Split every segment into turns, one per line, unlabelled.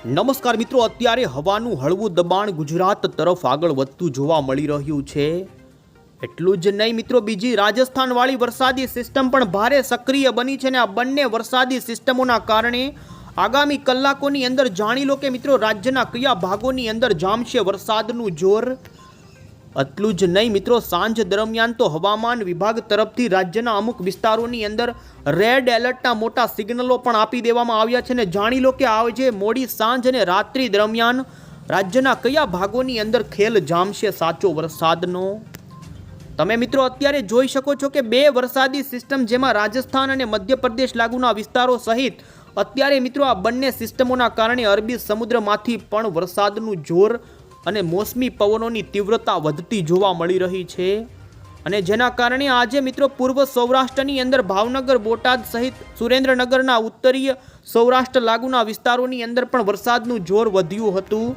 નમસ્કાર મિત્રો, અત્યારે હવાનું હળવું દબાણ ગુજરાત તરફ આગળ વધતું જોવા મળી રહ્યું છે। એટલું જ નહીં મિત્રો, બીજી રાજસ્થાન વાળી વરસાદી સિસ્ટમ પણ ભારે સક્રિય બની છે ને આ બંને વરસાદી સિસ્ટમોના કારણે આગામી કલાકોની અંદર જાણી લો કે મિત્રો રાજ્યના કયા ભાગોની અંદર જામશે વરસાદનું જોર। એટલું જ નહીં મિત્રો, સાંજ દરમિયાન તો હવામાન વિભાગ તરફથી રાજ્યના અમુક વિસ્તારોની અંદર રેડ એલર્ટના મોટા સિગ્નલો પણ આપી દેવામાં આવ્યા છે ને જાણી લો કે આજે મોડી સાંજ અને રાત્રિ દરમિયાન રાજ્યના કયા ભાગોની અંદર ખેલ જામશે સાચો વરસાદનો। તમે મિત્રો અત્યારે જોઈ શકો છો કે બે વરસાદી સિસ્ટમ જેમાં રાજસ્થાન અને મધ્યપ્રદેશ લાગુના વિસ્તારો સહિત અત્યારે મિત્રો આ બંને સિસ્ટમોના કારણે અરબી સમુદ્રમાંથી પણ વરસાદનું જોર અને મોસમી પવનોની તીવ્રતા વધતી જોવા મળી રહી છે અને જેના કારણે આજે મિત્રો પૂર્વ સૌરાષ્ટ્રની અંદર ભાવનગર, બોટાદ સહિત સુરેન્દ્રનગરના ઉત્તરીય સૌરાષ્ટ્ર લાગુના વિસ્તારોની અંદર પણ વરસાદનું જોર વધ્યું હતું।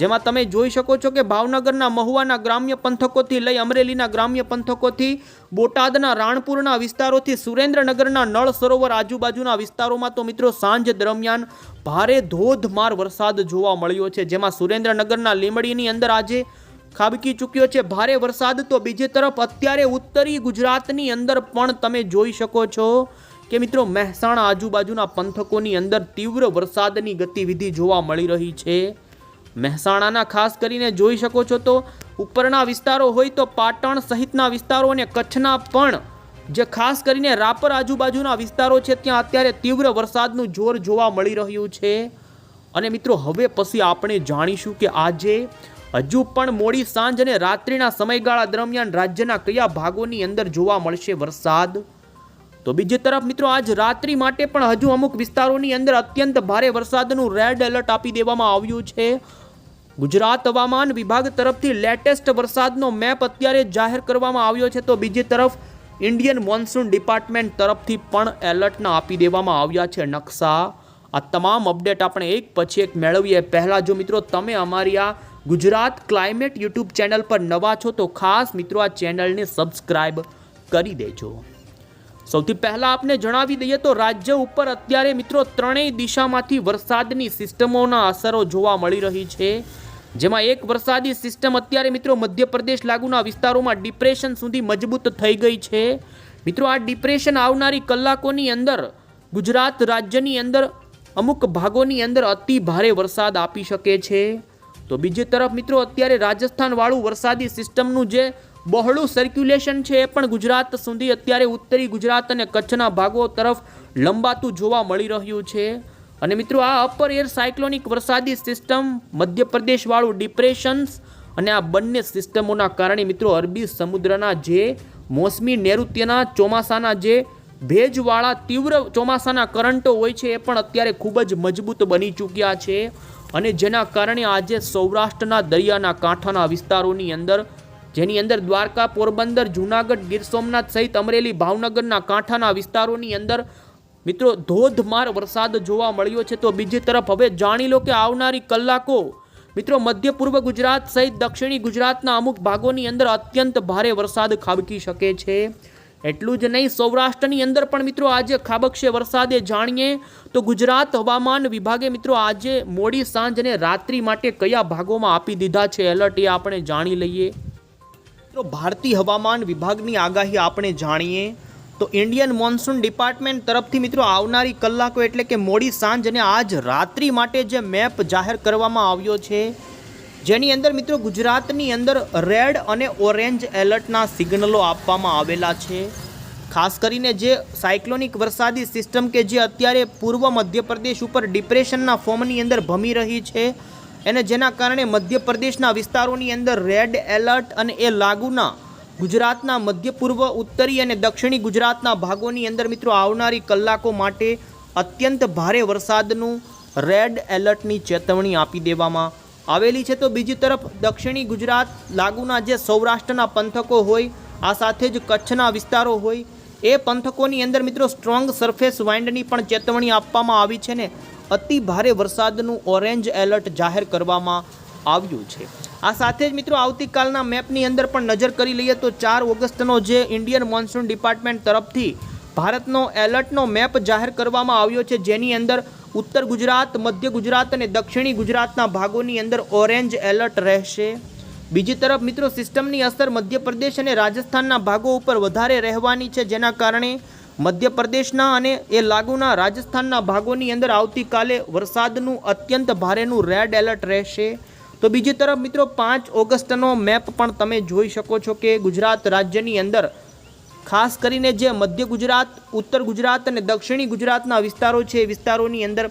જેમાં તમે જોઈ શકો છો કે ભાવનગરના મહુવાના ગ્રામ્ય પંથકોથી લઈ અમરેલીના ગ્રામ્ય પંથકોથી, બોટાદના રાણપુરના વિસ્તારોથી સુરેન્દ્રનગરના નળ સરોવર આજુબાજુના વિસ્તારોમાં તો મિત્રો સાંજ દરમિયાન ભારે ધોધમાર વરસાદ જોવા મળ્યો છે। જેમાં સુરેન્દ્રનગરના લીંબડીની અંદર આજે ખાબકી ચૂક્યો છે ભારે વરસાદ। તો બીજી તરફ અત્યારે ઉત્તરી ગુજરાતની અંદર પણ તમે જોઈ શકો છો કે મિત્રો મહેસાણા આજુબાજુના પંથકોની અંદર તીવ્ર વરસાદની ગતિવિધિ જોવા મળી રહી છે। મહેસાણાના ખાસ કરીને જોઈ શકો છો તો ઉપરના વિસ્તારો હોય તો પાટણ સહિતના વિસ્તારો અને કચ્છના પણ જે ખાસ કરીને રાપર આજુબાજુના વિસ્તારો છે ત્યાં અત્યારે તીવ્ર વરસાદનું જોર જોવા મળી રહ્યું છે। અને મિત્રો હવે પછી આપણે જાણીશું કે આજે હજુ પણ મોડી સાંજ અને રાત્રિના સમયગાળા દરમિયાન રાજ્યના કયા ભાગોની અંદર જોવા મળશે વરસાદ। તો બીજી તરફ મિત્રો આજ રાત્રિ માટે પણ હજુ અમુક વિસ્તારોની અંદર અત્યંત ભારે વરસાદનું રેડ એલર્ટ આપી દેવામાં આવ્યું છે। ગુજરાત હવામાન વિભાગ તરફથી લેટેસ્ટ વરસાદનો મેપ અત્યારે જાહેર કરવામાં આવ્યો છે। તો બીજી તરફ ઇન્ડિયન મોન્સૂન ડિપાર્ટમેન્ટ તરફથી પણ એલર્ટના આપી દેવામાં આવ્યા છે નકશા। આ તમામ અપડેટ આપણે એક પછી એક મેળવીએ પહેલાં જો મિત્રો તમે અમારી આ ગુજરાત ક્લાઇમેટ યુટ્યુબ ચેનલ પર નવા છો તો ખાસ મિત્રો આ ચેનલને સબસ્ક્રાઇબ કરી દેજો। સૌથી પહેલાં આપને જણાવી દઈએ તો રાજ્ય ઉપર અત્યારે મિત્રો ત્રણેય દિશામાંથી વરસાદની સિસ્ટમોના અસરો જોવા મળી રહી છે। જેમાં એક વરસાદી સિસ્ટમ અત્યારે મિત્રો મધ્યપ્રદેશ લાગુના વિસ્તારોમાં ડિપ્રેશન સુધી મજબૂત થઈ ગઈ છે। મિત્રો આ ડિપ્રેશન આવનારી કલાકોની અંદર ગુજરાત રાજ્યની અંદર અમુક ભાગોની અંદર અતિ ભારે વરસાદ આપી શકે છે। તો બીજી તરફ મિત્રો અત્યારે રાજસ્થાન વાળું વરસાદી સિસ્ટમનું જે બહોળું સર્ક્યુલેશન છે એ પણ ગુજરાત સુધી અત્યારે ઉત્તરી ગુજરાત અને કચ્છના ભાગો તરફ લંબાતું જોવા મળી રહ્યું છે। અને મિત્રો આ અપર એર સાયક્લોનિક વરસાદી સિસ્ટમ, મધ્યપ્રદેશ વાળું ડિપ્રેશન્સ અને આ બંને સિસ્ટમોના કારણે મિત્રો અરબી સમુદ્રના જે મોસમી નૈઋત્યના ચોમાસાના જે ભેજવાળા તીવ્ર ચોમાસાના કરંટો હોય છે એ પણ અત્યારે ખૂબ જ મજબૂત બની ચૂક્યા છે। અને જેના કારણે આજે સૌરાષ્ટ્રના દરિયાના કાંઠાના વિસ્તારોની અંદર જેની અંદર દ્વારકા, પોરબંદર, જૂનાગઢ, ગીર સોમનાથ સહિત અમરેલી, ભાવનગરના કાંઠાના વિસ્તારોની અંદર મિત્રો ધોધમાર વરસાદ જોવા મળ્યો છે। તો બીજી તરફ હવે જાણી લો કે આવનારી કલાકો મિત્રો મધ્ય પૂર્વ ગુજરાત સહિત દક્ષિણી ગુજરાતના અમુક ભાગોની અંદર અત્યંત ભારે વરસાદ ખાબકી શકે છે। એટલું જ નહીં, સૌરાષ્ટ્રની અંદર પણ મિત્રો આજે ખાબકશે વરસાદે જાણીએ તો ગુજરાત હવામાન વિભાગે મિત્રો આજે મોડી સાંજ અને રાત્રિ માટે કયા ભાગોમાં આપી દીધા છે એલર્ટ એ આપણે જાણી લઈએ। ભારતીય હવામાન વિભાગની આગાહી આપણે જાણીએ તો ઇન્ડિયન મોન્સૂન ડિપાર્ટમેન્ટ તરફથી મિત્રો આવનારી કલાકો એટલે કે મોડી સાંજ અને આજ રાત્રિ માટે જે મેપ જાહેર કરવામાં આવ્યો છે જેની અંદર મિત્રો ગુજરાતની અંદર રેડ અને ઓરેન્જ એલર્ટના સિગ્નલો આપવામાં આવેલા છે। ખાસ કરીને જે સાયક્લોનિક વરસાદી સિસ્ટમ કે જે અત્યારે પૂર્વ મધ્યપ્રદેશ ઉપર ડિપ્રેશનના ફોર્મની અંદર ભમી રહી છે અને જેના કારણે મધ્યપ્રદેશના વિસ્તારોની અંદર રેડ એલર્ટ અને એ લાગુના ગુજરાતના મધ્ય પૂર્વ, ઉત્તરી અને દક્ષિણી ગુજરાતના ભાગોની અંદર મિત્રો આવનારી કલાકો માટે અત્યંત ભારે વરસાદનું રેડ એલર્ટની ચેતવણી આપી દેવામાં આવેલી છે। તો બીજી તરફ દક્ષિણી ગુજરાત લાગુના જે સૌરાષ્ટ્રના પંથકો હોય આ સાથે જ કચ્છના વિસ્તારો હોય એ પંથકોની અંદર મિત્રો સ્ટ્રોંગ સરફેસ વાઇન્ડની પણ ચેતવણી આપવામાં આવી છે ને અતિ ભારે વરસાદનું ઓરેન્જ એલર્ટ જાહેર કરવામાં આવ્યું છે। આ સાથે જ મિત્રો આવતીકાલના મેપની અંદર પણ નજર કરી લઈએ તો 4 ઓગસ્ટનો જે ઇન્ડિયન મોન્સૂન ડિપાર્ટમેન્ટ તરફથી ભારતનો એલર્ટનો મેપ જાહેર કરવામાં આવ્યો છે જેની અંદર ઉત્તર ગુજરાત, મધ્ય ગુજરાત અને દક્ષિણી ગુજરાતના ભાગોની અંદર ઓરેન્જ એલર્ટ રહેશે. બીજી તરફ મિત્રો સિસ્ટમની અસર મધ્યપ્રદેશ અને રાજસ્થાનના ભાગો ઉપર વધારે રહેવાની છે, જેના કારણે મધ્યપ્રદેશના અને એ લાગુના રાજસ્થાનના ભાગોની અંદર આવતીકાલે વરસાદનું અત્યંત ભારેનું રેડ એલર્ટ રહેશે. તો બીજી તરફ મિત્રો 5 ઓગસ્ટનો મેપ પણ તમે જોઈ શકો છો કે ગુજરાત રાજ્યની અંદર ખાસ કરીને જે મધ્ય ગુજરાત, ઉત્તર ગુજરાત અને દક્ષિણી ગુજરાતના વિસ્તારો છે એ વિસ્તારોની અંદર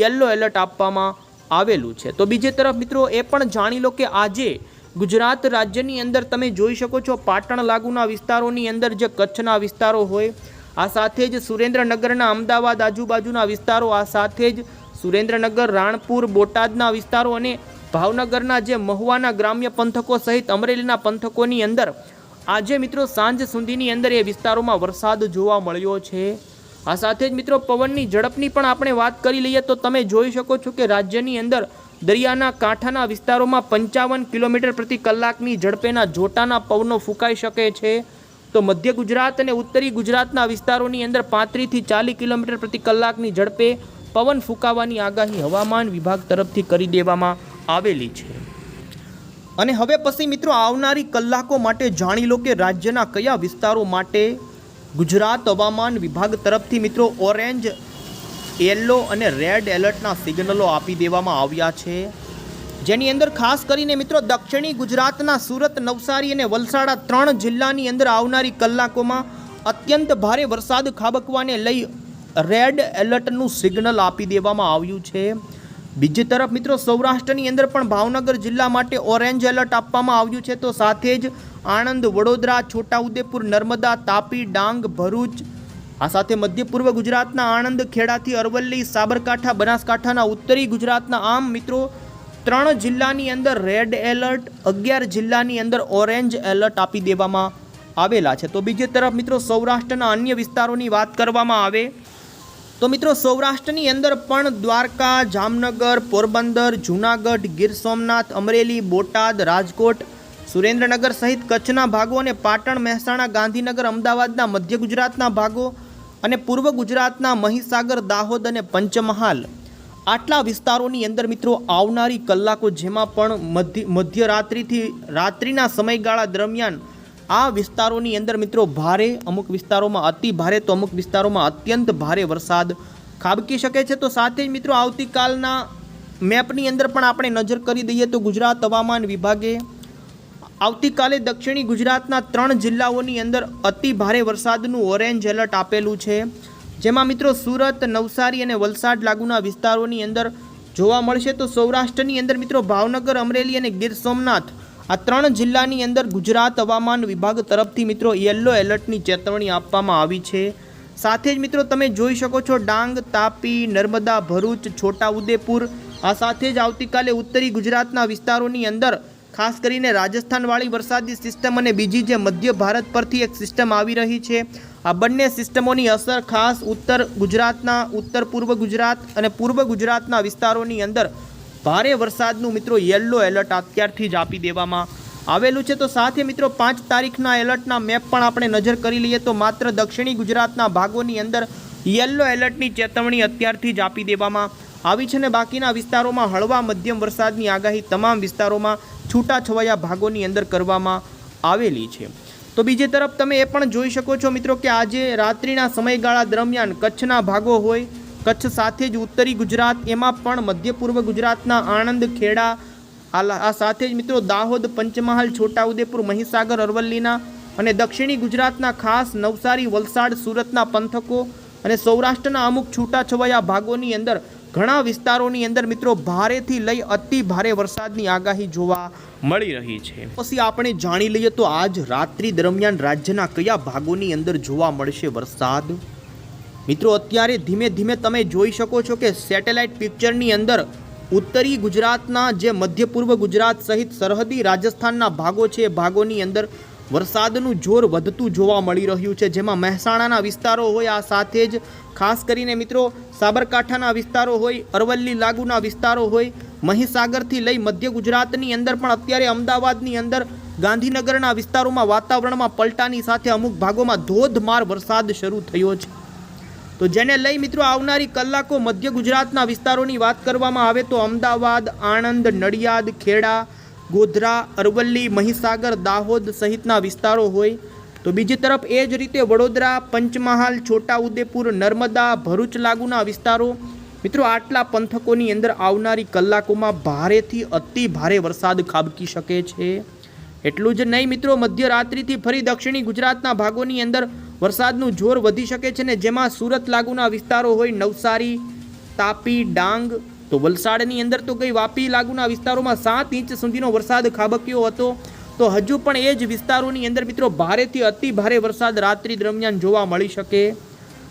યલો એલર્ટ આપવામાં આવેલું છે. તો બીજી તરફ મિત્રો એ પણ જાણી લો કે આજે ગુજરાત રાજ્યની અંદર તમે જોઈ શકો છો પાટણ લાગુના વિસ્તારોની અંદર જે કચ્છના વિસ્તારો હોય, આ સાથે જ સુરેન્દ્રનગરના, અમદાવાદ આજુબાજુના વિસ્તારો, આ સાથે જ સુરેન્દ્રનગર, રાણપુર, બોટાદના વિસ્તારો અને ભાવનગરના જે મહુવાના ગ્રામ્ય પંથકો સહિત અમરેલીના પંથકોની અંદર આજે મિત્રો સાંજ સુધીની અંદર એ વિસ્તારોમાં વરસાદ જોવા મળ્યો છે. આ સાથે જ મિત્રો પવનની ઝડપની પણ આપણે વાત કરી લઈએ તો તમે જોઈ શકો છો કે રાજ્યની અંદર દરિયાના કાંઠાના વિસ્તારોમાં 55 કિલોમીટર પ્રતિ કલાકની ઝડપેના જોટાના પવનો ફૂંકાઈ શકે છે. તો મધ્ય ગુજરાત અને ઉત્તરી ગુજરાતના વિસ્તારોની અંદર 35 થી 40 કિલોમીટર પ્રતિ કલાકની ઝડપે પવન ફૂંકાવાની આગાહી હવામાન વિભાગ તરફથી કરી દેવામાં આવેલી છે. અને હવે પછી મિત્રો આવનારી કલાકો માટે જાણી લો કે રાજ્યના કયા વિસ્તારો માટે ગુજરાત હવામાન વિભાગ તરફથી મિત્રો ઓરેન્જ, યલો અને રેડ એલર્ટના સિગ્નલો આપી દેવામાં આવ્યા છે, જેની અંદર ખાસ કરીને મિત્રો દક્ષિણી ગુજરાતના સુરત, નવસારી અને વલસાડ 3 જિલ્લાની અંદર આવનારી કલાકોમાં અત્યંત ભારે વરસાદ ખાબકવાને લઈ રેડ એલર્ટનું સિગ્નલ આપી દેવામાં આવ્યું છે. બીજી તરફ મિત્રો સૌરાષ્ટ્રની અંદર પણ ભાવનગર જિલ્લા માટે ઓરેન્જ એલર્ટ આપવામાં આવ્યું છે. તો સાથે જ આણંદ, વડોદરા, છોટાઉદેપુર, નર્મદા, તાપી, ડાંગ, ભરૂચ, આ સાથે મધ્ય પૂર્વ ગુજરાતના આણંદ, ખેડાથી અરવલ્લી, સાબરકાંઠા, બનાસકાંઠાના ઉત્તરી ગુજરાતના આમ મિત્રો 3 જિલ્લાની અંદર રેડ એલર્ટ, 11 જિલ્લાની અંદર ઓરેન્જ એલર્ટ આપી દેવામાં આવેલા છે. તો બીજી તરફ મિત્રો સૌરાષ્ટ્રના અન્ય વિસ્તારોની વાત કરવામાં આવે તો મિત્રો સૌરાષ્ટ્રની અંદર પણ દ્વારકા, જામનગર, પોરબંદર, જૂનાગઢ, ગીર સોમનાથ, અમરેલી, બોટાદ, રાજકોટ, સુરેન્દ્રનગર સહિત કચ્છના ભાગો અને પાટણ, મહેસાણા, ગાંધીનગર, અમદાવાદના મધ્ય ગુજરાતના ભાગો અને પૂર્વ ગુજરાતના મહીસાગર, દાહોદ અને પંચમહાલ, આટલા વિસ્તારોની અંદર મિત્રો આવનારી કલાકો જેમાં પણ મધ્યરાત્રિથી રાત્રિના સમયગાળા દરમિયાન આ વિસ્તારોની અંદર મિત્રો ભારે, અમુક વિસ્તારોમાં અતિ ભારે તો અમુક વિસ્તારોમાં અત્યંત ભારે વરસાદ ખાબકી શકે છે. તો સાથે જ મિત્રો આવતીકાલના મેપની અંદર પણ આપણે નજર કરી દઈએ તો ગુજરાત હવામાન વિભાગે આવતીકાલે દક્ષિણી ગુજરાતના 3 જિલ્લાઓની અંદર અતિ ભારે વરસાદનું ઓરેન્જ એલર્ટ આપેલું છે, જેમાં મિત્રો સુરત, નવસારી અને વલસાડ લાગુના વિસ્તારોની અંદર જોવા મળશે. તો સૌરાષ્ટ્રની અંદર મિત્રો ભાવનગર, અમરેલી અને ગીર સોમનાથ, આ 3 જિલ્લાની અંદર ગુજરાત હવામાન વિભાગ તરફથી મિત્રો યલો એલર્ટની ચેતવણી આપવામાં આવી છે. સાથે જ મિત્રો તમે જોઈ શકો છો ડાંગ, તાપી, નર્મદા, ભરૂચ, છોટાઉદેપુર, આ સાથે જ આવતીકાલે ઉત્તરી ગુજરાતના વિસ્તારોની અંદર ખાસ કરીને રાજસ્થાનવાળી વરસાદી સિસ્ટમ અને બીજી જે મધ્ય ભારત પરથી એક સિસ્ટમ આવી રહી છે, આ બંને સિસ્ટમોની અસર ખાસ ઉત્તર ગુજરાતના, ઉત્તર પૂર્વ ગુજરાત અને પૂર્વ ગુજરાતના વિસ્તારોની અંદર ભારે વરસાદનું મિત્રો યલો એલર્ટ અત્યારથી જ આપી દેવામાં આવેલું છે. તો સાથે મિત્રો 5 તારીખના એલર્ટના મેપ પણ આપણે નજર કરી લઈએ તો માત્ર દક્ષિણી ગુજરાતના ભાગોની અંદર યલો એલર્ટની ચેતવણી અત્યારથી જ આપી દેવામાં આવી છે અને બાકીના વિસ્તારોમાં હળવા મધ્યમ વરસાદની આગાહી તમામ વિસ્તારોમાં છૂટાછવાયા ભાગોની અંદર કરવામાં આવેલી છે. તો બીજી તરફ તમે એ પણ જોઈ શકો છો મિત્રો કે આજે રાત્રિના સમયગાળા દરમિયાન કચ્છના ભાગો હોય, કચ્છ સાથે જ ઉત્તરી ગુજરાત, એમાં પણ મધ્ય પૂર્વ ગુજરાતના આણંદ, ખેડા, આ સાથે જ મિત્રો દાહોદ, પંચમહાલ, છોટાઉદેપુર, મહીસાગર, અરવલ્લીના અને દક્ષિણી ગુજરાતના ખાસ નવસારી, વલસાડ, સુરતના પંથકો અને સૌરાષ્ટ્રના અમુક છૂટાછવાયા ભાગોની અંદર ઘણા વિસ્તારોની અંદર મિત્રો ભારેથી લઈ અતિ ભારે વરસાદની આગાહી જોવા મળી રહી છે. પછી આપણે જાણી લઈએ તો આજ રાત્રિ દરમિયાન રાજ્યના કયા ભાગોની અંદર જોવા મળશે વરસાદ. મિત્રો અત્યારે ધીમે ધીમે તમે જોઈ શકો છો કે સેટેલાઇટ પિક્ચરની અંદર ઉત્તરી ગુજરાતના જે મધ્ય પૂર્વ ગુજરાત સહિત સરહદી રાજસ્થાનના ભાગો છે એ ભાગોની અંદર વરસાદનું જોર વધતું જોવા મળી રહ્યું છે, જેમાં મહેસાણાના વિસ્તારો હોય, આ સાથે જ ખાસ કરીને મિત્રો સાબરકાંઠાના વિસ્તારો હોય, અરવલ્લી લાગુના વિસ્તારો હોય, મહીસાગરથી લઈ મધ્ય ગુજરાતની અંદર પણ અત્યારે અમદાવાદની અંદર, ગાંધીનગરના વિસ્તારોમાં વાતાવરણમાં પલટાની સાથે અમુક ભાગોમાં ધોધમાર વરસાદ શરૂ થયો છે. તો જેને લઈ મિત્રો આવનારી કલાકો મધ્ય ગુજરાતના વિસ્તારોની વાત કરવામાં આવે તો અમદાવાદ, આણંદ, નડિયાદ, ખેડા, ગોધરા, અરવલ્લી, મહીસાગર, દાહોદ સહિતના વિસ્તારો હોય તો બીજી તરફ એ જ રીતે વડોદરા, પંચમહાલ, છોટાઉદેપુર, નર્મદા, ભરૂચ લાગુના વિસ્તારો મિત્રો આટલા પંથકોની અંદર આવનારી કલાકોમાં ભારેથી અતિ ભારે વરસાદ ખાબકી શકે છે। એટલું જ નહીં મિત્રો, મધ્યરાત્રિથી ફરી દક્ષિણી ગુજરાતના ભાગોની અંદર વરસાદનું જોર વધી શકે છે ને જેમાં સુરત લાગુના વિસ્તારો હોય, નવસારી, તાપી, ડાંગ, તો વલસાડની અંદર તો ગઈ વાપી લાગુના વિસ્તારોમાં 7 ઇંચ સુધીનો વરસાદ ખાબક્યો હતો તો હજુ પણ એ જ વિસ્તારોની અંદર મિત્રો ભારેથી અતિ ભારે વરસાદ રાત્રિ દરમિયાન જોવા મળી શકે।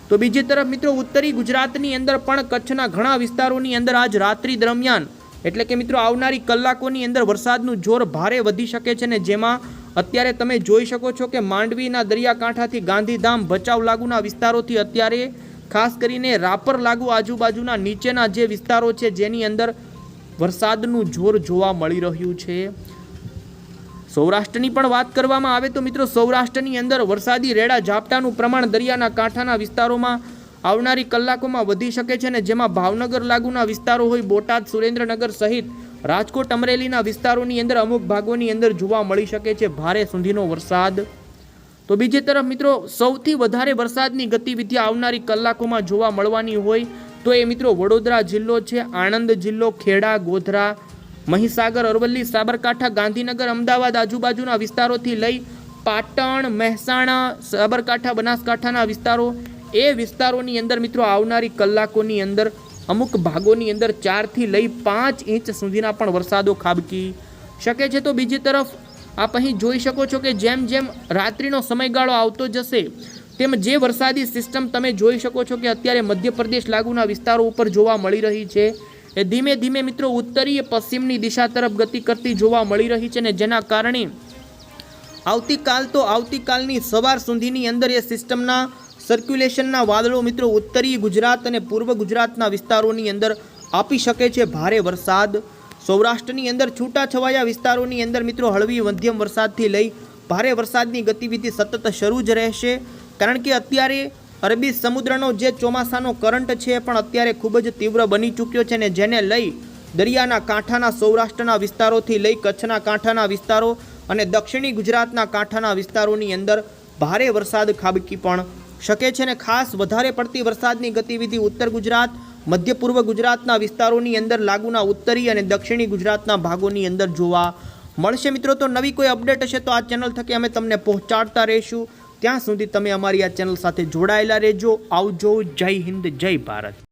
તો બીજી તરફ મિત્રો ઉત્તરી ગુજરાતની અંદર પણ કચ્છના ઘણા વિસ્તારોની અંદર આજ રાત્રિ દરમિયાન એટલે કે મિત્રો આવનારી કલાકોની અંદર વરસાદનું જોર ભારે વધી શકે છે ને જેમાં અત્યારે તમે જોઈ શકો છો કે માંડવીના દરિયાકાંઠાથી ગાંધીધામ, ભચાઉ લાગુના વિસ્તારોથી અત્યારે ખાસ કરીને રાપર લાગુ આજુબાજુના નીચેના જે વિસ્તારો છે જેની અંદર વરસાદનું જોર જોવા મળી રહ્યું છે। સૌરાષ્ટ્રની પણ વાત કરવામાં આવે તો મિત્રો સૌરાષ્ટ્રની અંદર વરસાદી રેડા ઝાપટાનું પ્રમાણ દરિયાના કાંઠાના વિસ્તારોમાં આવનારી કલાકોમાં વધી શકે છે ને જેમાં ભાવનગર લાગુના વિસ્તારો હોય, બોટાદ, સુરેન્દ્રનગર સહિત રાજકોટ, અમરેલીના વિસ્તારોની અંદર અમુક ભાગોની અંદર જોવા મળી શકે છે ભારે સુધીનો વરસાદ। તો બીજી તરફ મિત્રો સૌથી વધારે વરસાદની ગતિવિધિ આવનારી કલાકોમાં જોવા મળવાની હોય તો એ મિત્રો વડોદરા જિલ્લો છે, આણંદ જિલ્લો, ખેડા, ગોધરા, મહીસાગર, અરવલ્લી, સાબરકાંઠા, ગાંધીનગર, અમદાવાદ આજુબાજુના વિસ્તારોથી લઈ પાટણ, મહેસાણા, સાબરકાંઠા, બનાસકાંઠાના વિસ્તારો એ વિસ્તારોની અંદર મિત્રો આવનારી કલાકોની અંદર અમુક ભાગોની અંદર 4 થી લઈ 5 ઇંચ સુધીના પણ વરસાદો ખાબકી શકે છે। તો બીજી તરફ આપ અહીં જોઈ શકો છો કે જેમ જેમ રાત્રિનો સમયગાળો આવતો જશે તેમ જે વરસાદી સિસ્ટમ તમે જોઈ શકો છો કે અત્યારે મધ્યપ્રદેશ લાગુના વિસ્તારો ઉપર જોવા મળી રહી છે એ ધીમે ધીમે મિત્રો ઉત્તરીય પશ્ચિમની દિશા તરફ ગતિ કરતી જોવા મળી રહી છે ને જેના કારણે આવતીકાલની સવાર સુધીની અંદર એ સિસ્ટમના સર્ક્યુલેશનના વાદળો મિત્રો ઉત્તરી ગુજરાત અને પૂર્વ ગુજરાતના વિસ્તારોની અંદર આપી શકે છે ભારે વરસાદ। સૌરાષ્ટ્રની અંદર છૂટાછવાયા વિસ્તારોની અંદર મિત્રો હળવી મધ્યમ વરસાદથી લઈ ભારે વરસાદની ગતિવિધિ સતત શરૂ જ રહેશે કારણ કે અત્યારે અરબી સમુદ્રનો જે ચોમાસાનો કરંટ છે પણ અત્યારે ખૂબ જ તીવ્ર બની ચૂક્યો છે ને જેને લઈ દરિયાના કાંઠાના સૌરાષ્ટ્રના વિસ્તારોથી લઈ કચ્છના કાંઠાના વિસ્તારો અને દક્ષિણી ગુજરાતના કાંઠાના વિસ્તારોની અંદર ભારે વરસાદ ખાબકી પણ શકે છે ને ખાસ વધારે પડતી વરસાદની ગતિવિધિ ઉત્તર ગુજરાત, મધ્ય પૂર્વ ગુજરાતના વિસ્તારોની અંદર લાગુના ઉત્તરી અને દક્ષિણી ગુજરાતના ભાગોની અંદર જોવા મળશે। મિત્રો તો નવી કોઈ અપડેટ હશે તો આ ચેનલ થકી અમે તમને પહોંચાડતા રહીશું। ત્યાં સુધી તમે અમારી આ ચેનલ સાથે જોડાયેલા રહેજો। આવજો। જય હિન્દ, જય ભારત।